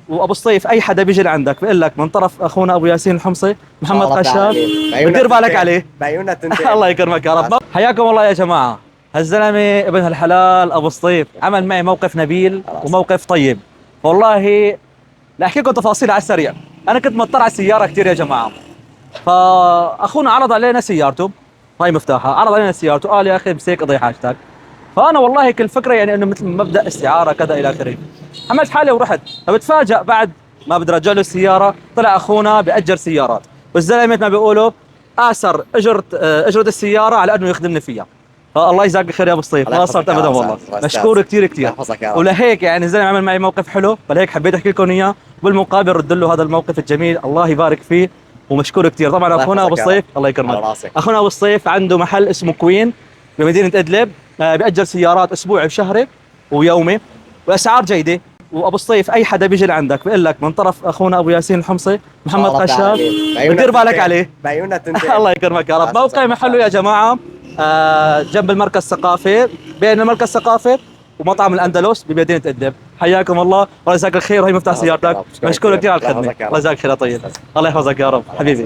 وابو الصيف اي حدا بيجي لعندك بيقول لك من طرف اخونا ابو ياسين الحمصي محمد قشاش، ودير بالك عليه. بعيوننا تنتين. الله يكرمك يا رب. حياكم الله يا جماعه. هالزلمه ابن هالحلال ابو الصيف عمل معي موقف نبيل وموقف طيب والله. لاحكي لكم تفاصيل على السريع. انا كنت مضطر على السياره كثير يا جماعه، فاخونا عرض علينا سيارته، هاي مفتاحها، عرض علينا سيارته قال يا اخي امسك قضي حاجتك. فانا والله كل فكره يعني انه مثل مبدا استعاره كذا الى اخره. عملت حالي ورحت، فبتفاجئ بعد ما بدي ارجع له السياره طلع اخونا بأجر سيارات، والزلمه مثل ما بيقولوا اثر اجره السياره على انه يخدمني فيها. فالله يجزاك خير يا ابو الصيف، ما قصرت ابدا والله، مشكور كثير كثير. ولهيك يعني الزلمه عمل معي موقف حلو، فلهيك حبيت احكي لكم اياه، بالمقابل رد له هذا الموقف الجميل، الله يبارك فيه ومشكور كثير. طبعا اخونا ابو الصيف الله يكرمك، اخونا ابو الصيف عنده محل اسمه كوين بمدينه ادلب، بيأجر سيارات اسبوعي وشهري ويومي واسعار جيده. وابو الصيف اي حدا بيجي لعندك بيقول لك من طرف اخونا ابو ياسين الحمصي محمد قشاش، ودير بالك عليه. بعيوننا تنتين. الله يكرمك يا رب. موقع محله يا جماعه جنب المركز الثقافي، بين المركز الثقافي ومطعم الاندلس بمدينه ادلب. حياكم الله والله يجزاك الخير، وهي مفتاح سيارتك، مشكور كثير على الخدمه. الله يجزاك خير يا طيب، الله يحفظك يا رب حبيبي.